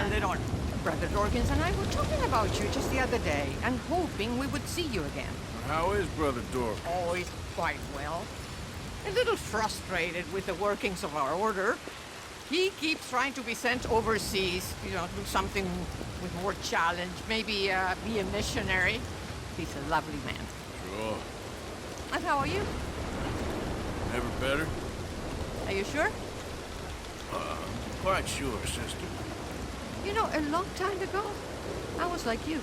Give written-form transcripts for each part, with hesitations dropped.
Calderon. Brother Dorkins and I were talking about you just the other day and hoping we would see you again. How is Brother Dork? Oh, he's quite well. A little frustrated with the workings of our order. He keeps trying to be sent overseas, do something with more challenge, maybe be a missionary. He's a lovely man. Sure. And how are you? Never better? Are you sure? Quite sure, sister. You know, a long time ago, I was like you.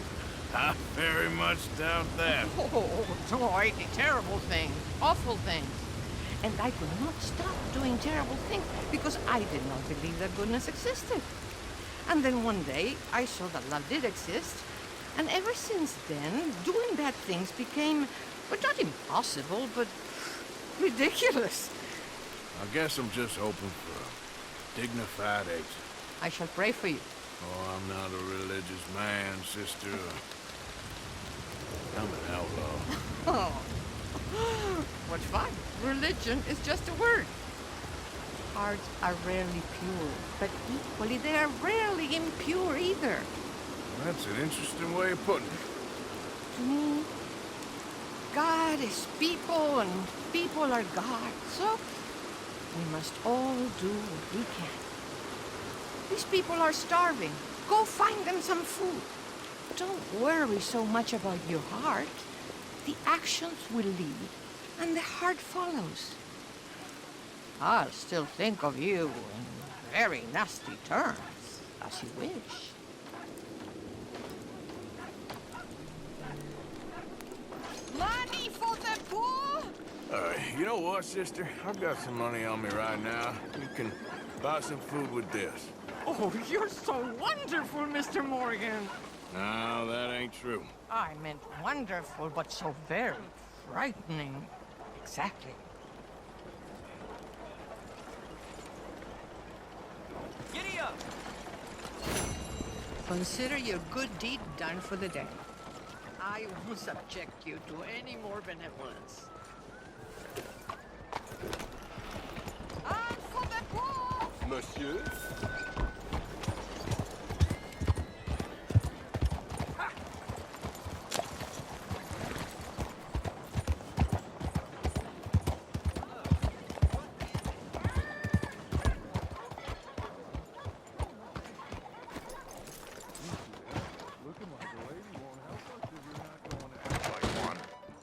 I very much doubt that. Oh, terrible things, awful things. And I could not stop doing terrible things because I did not believe that goodness existed. And then one day, I saw that love did exist. And ever since then, doing bad things became, well, not impossible, but ridiculous. I guess I'm just hoping for a dignified exit. I shall pray for you. Oh, I'm not a religious man, sister. I'm an outlaw. Oh. What's fine? Religion is just a word. Hearts are rarely pure, but equally they are rarely impure either. That's an interesting way of putting it. To me, God is people and people are God, so we must all do what we can. These people are starving. Go find them some food. Don't worry so much about your heart. The actions will lead, and the heart follows. I'll still think of you in very nasty terms, as you wish. Money for the poor? You know what, sister? I've got some money on me right now. You can buy some food with this. Oh, you're so wonderful, Mr. Morgan. No, that ain't true. I meant wonderful, but so very frightening. Exactly. Giddy up! Consider your good deed done for the day. I won't subject you to any more benevolence. And for the poor! Monsieur?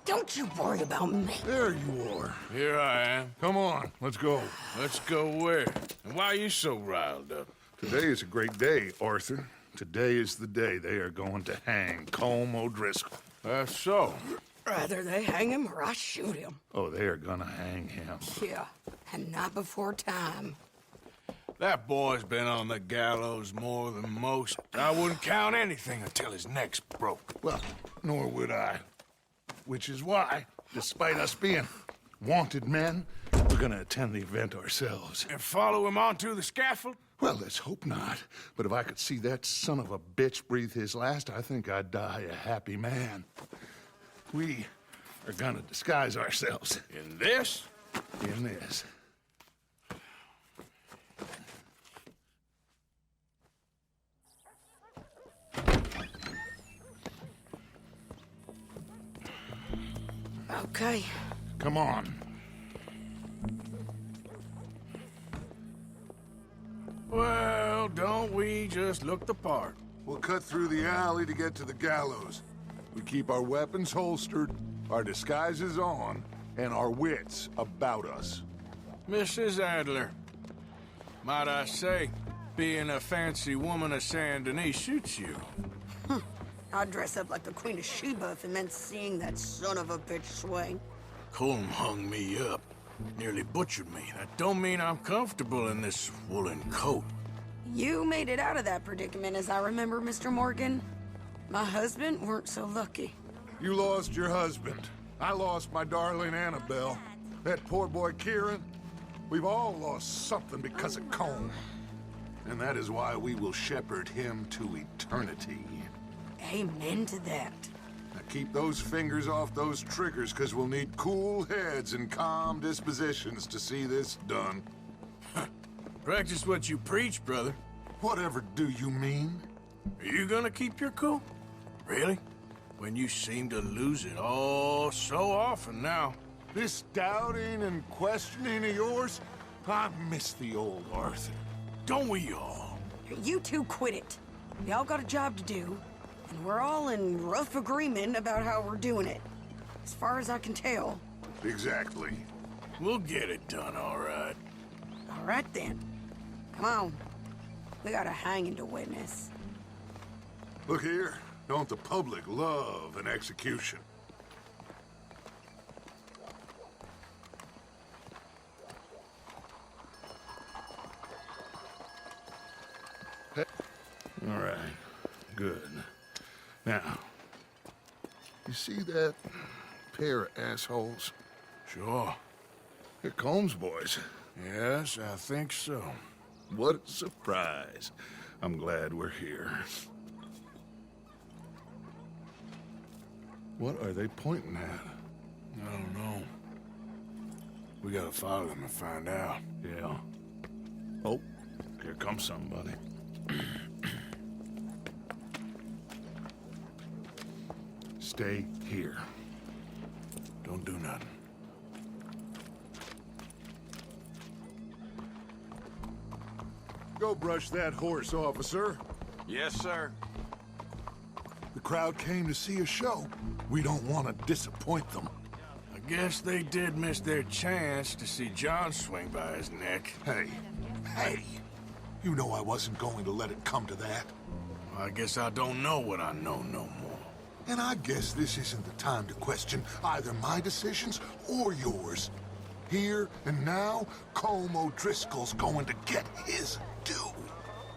Don't you worry about me. There you are. Here I am. Come on, let's go. Let's go where? And why are you so riled up? Today is a great day, Arthur. Today is the day they are going to hang Colm O'Driscoll. That's so. Rather they hang him or I shoot him. Oh, they are gonna hang him. Yeah, and not before time. That boy's been on the gallows more than most. I wouldn't count anything until his neck's broke. Well, nor would I. Which is why, despite us being wanted men, we're gonna attend the event ourselves. And follow him onto the scaffold? Well, let's hope not. But if I could see that son of a bitch breathe his last, I think I'd die a happy man. We are gonna disguise ourselves. In this? In this. Okay. Come on. Well, don't we just look the part? We'll cut through the alley to get to the gallows. We keep our weapons holstered, our disguises on, and our wits about us. Mrs. Adler, might I say, being a fancy woman of Saint Denis shoots you. I'd dress up like the Queen of Sheba if it meant seeing that son of a bitch swing. Colm hung me up, nearly butchered me. That don't mean I'm comfortable in this woolen coat. You made it out of that predicament, as I remember, Mr. Morgan. My husband weren't so lucky. You lost your husband. I lost my darling Annabelle. That poor boy Kieran. We've all lost something because of Colm. And that is why we will shepherd him to eternity. Amen to that. Now keep those fingers off those triggers, because we'll need cool heads and calm dispositions to see this done. Practice what you preach, brother. Whatever do you mean? Are you gonna keep your cool? Really? When you seem to lose it all so often now. This doubting and questioning of yours? I miss the old Arthur. Don't we all? You two quit it. Y'all got a job to do, and we're all in rough agreement about how we're doing it. As far as I can tell. Exactly. We'll get it done, all right. All right then. Come on. We got a hanging to witness. Look here. Don't the public love an execution? All right, good. Now, you see that pair of assholes? Sure. They're Colm's boys. Yes, I think so. What a surprise. I'm glad we're here. What are they pointing at? I don't know. We gotta follow them and find out. Yeah. Oh, here comes somebody. Stay here. Don't do nothing. Go brush that horse, officer. Yes, sir. The crowd came to see a show. We don't want to disappoint them. I guess they did miss their chance to see John swing by his neck. Hey, you know I wasn't going to let it come to that. I guess I don't know what I know no more. And I guess this isn't the time to question either my decisions or yours. Here and now, Colm O'Driscoll's going to get his due.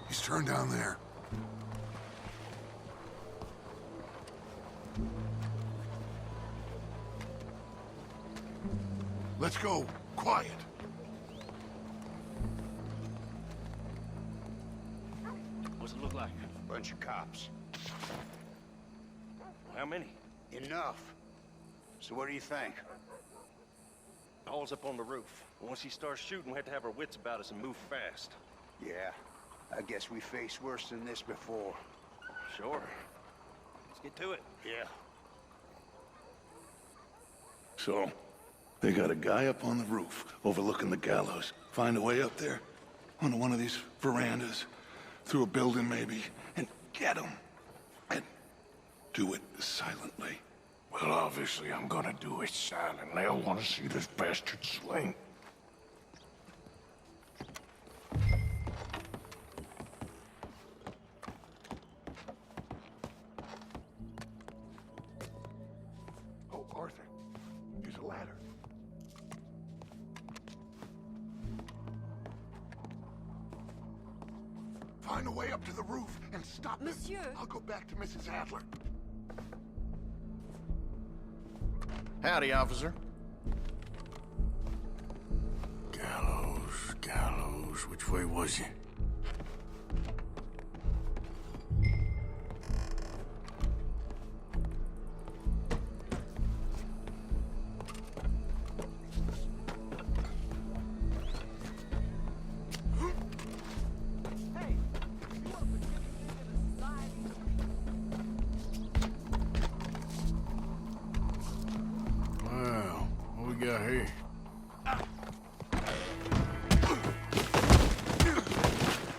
He's turned down there. Let's go. Quiet. What's it look like? Bunch of cops. How many? Enough. So what do you think? All's up on the roof. Once he starts shooting, we have to have our wits about us and move fast. Yeah, I guess we faced worse than this before. Sure. Let's get to it. Yeah. So, they got a guy up on the roof overlooking the gallows. Find a way up there, onto one of these verandas, through a building maybe, and get him. And do it silently. Well, obviously I'm gonna do it silently. I want to see this bastard swing. Oh, Arthur. Here's a ladder. Find a way up to the roof and stop them. Monsieur. I'll go back to Mrs. Adler. Howdy, officer. Gallows. Which way was he? Well, what we got here?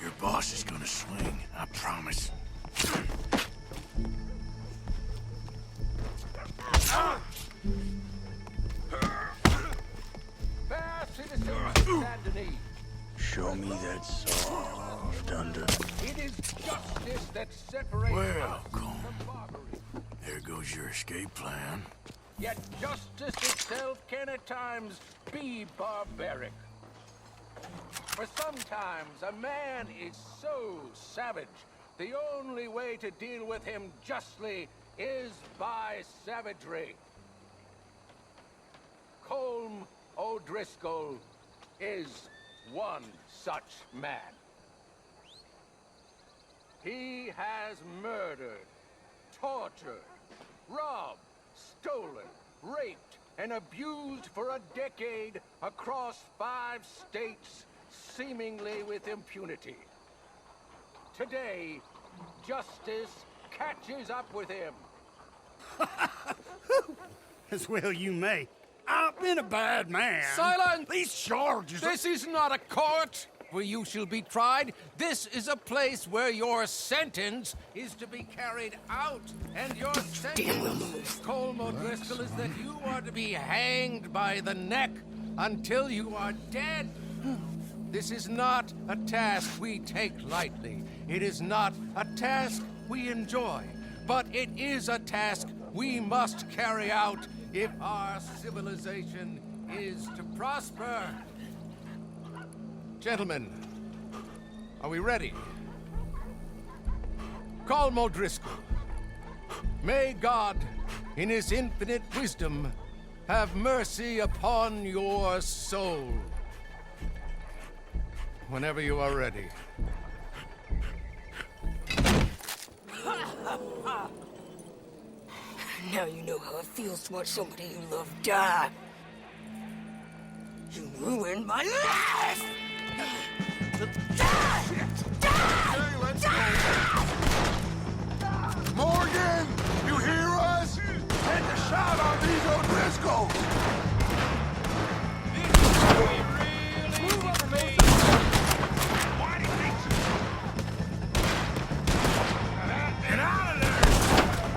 Your boss is gonna swing, I promise. Fair citizens of Denis, Show me that soft under. it is justice that separates Well, us Colm, from barbarity. there goes your escape plan. Yet justice itself can at times be barbaric. For sometimes a man is so savage, the only way to deal with him justly is by savagery. Colm O'Driscoll is one such man. He has murdered, tortured, robbed, stolen, raped, and abused for a decade across 5 states, seemingly with impunity. today, justice catches up with him. As well you may. I've been a bad man. Silence! These charges... This is not a court where you shall be tried. This is a place where your sentence is to be carried out. And your sentence, Colm O'Driscoll, is that you are to be hanged by the neck until you are dead. This is not a task we take lightly. It is not a task we enjoy. But it is a task we must carry out if our civilization is to prosper. Gentlemen, are we ready? Colm O'Driscoll, may God, in his infinite wisdom, have mercy upon your soul. Whenever you are ready. Now you know how it feels to watch somebody you love die. You ruined my life! Morgan! You hear us? Take a shot on these O'Driscolls! Move over me! Why do you think so? Get out of there!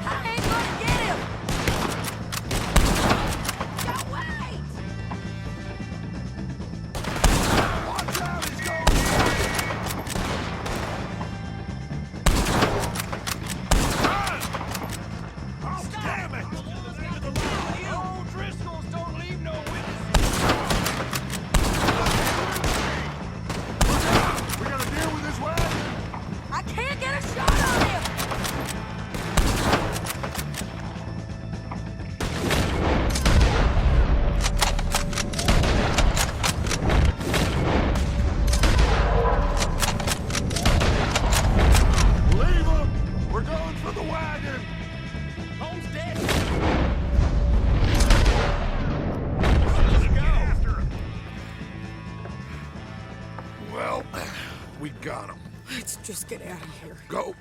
I ain't gonna get him! Don't wait! Watch out, he's going Oh, damn it! O'Driscolls don't leave no witnesses! We gotta deal with this wagon! I can't get a shot on him! Leave him! We're going for the wagon! Holmes dead! Let's go! After him! Well, we got him. Let's just get out of here. Go!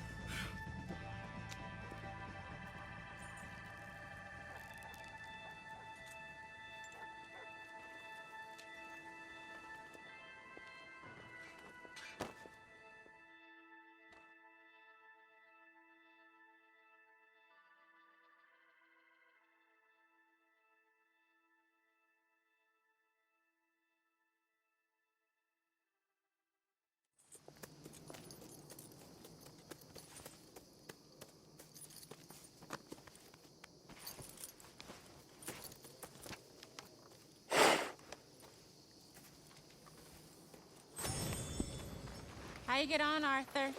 How you get on, Arthur?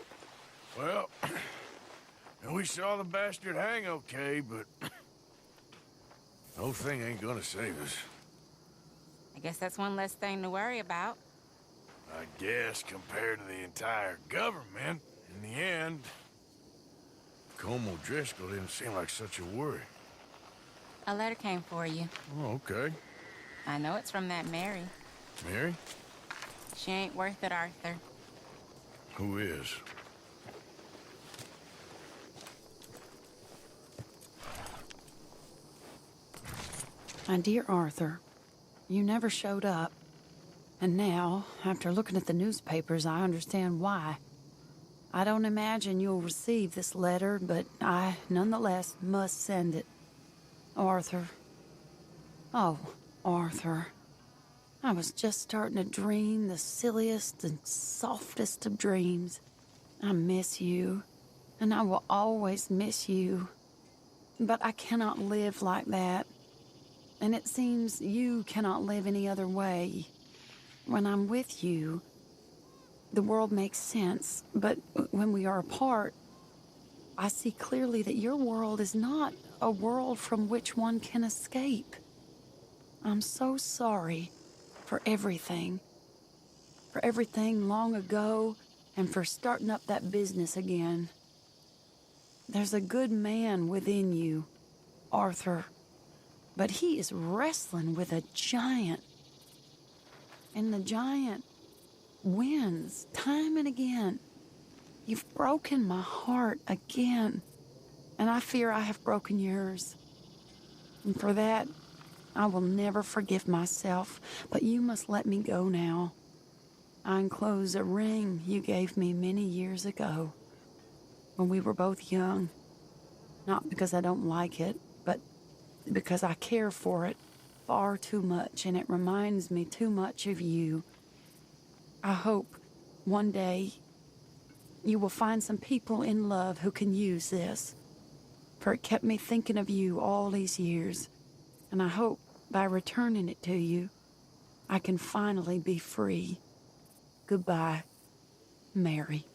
Well, we saw the bastard hang okay, but the whole thing ain't gonna save us. I guess that's one less thing to worry about. I guess compared to the entire government, in the end, Colm O'Driscoll didn't seem like such a worry. A letter came for you. Oh, okay. I know it's from that Mary. Mary? She ain't worth it, Arthur. Who is? My dear Arthur, you never showed up. And now, after looking at the newspapers, I understand why. I don't imagine you'll receive this letter, but I, nonetheless, must send it. Arthur. Oh, Arthur. I was just starting to dream the silliest and softest of dreams. I miss you, and I will always miss you. But I cannot live like that. And it seems you cannot live any other way. When I'm with you, the world makes sense. But when we are apart, I see clearly that your world is not a world from which one can escape. I'm so sorry for everything. For everything long ago, and for starting up that business again. There's a good man within you, Arthur. But he is wrestling with a giant. And the giant wins time and again. You've broken my heart again, and I fear I have broken yours. And for that, I will never forgive myself, but you must let me go now. I enclose a ring you gave me many years ago, when we were both young. Not because I don't like it, but because I care for it far too much, and it reminds me too much of you. I hope one day you will find some people in love who can use this, for it kept me thinking of you all these years, and I hope by returning it to you, I can finally be free. Goodbye, Mary.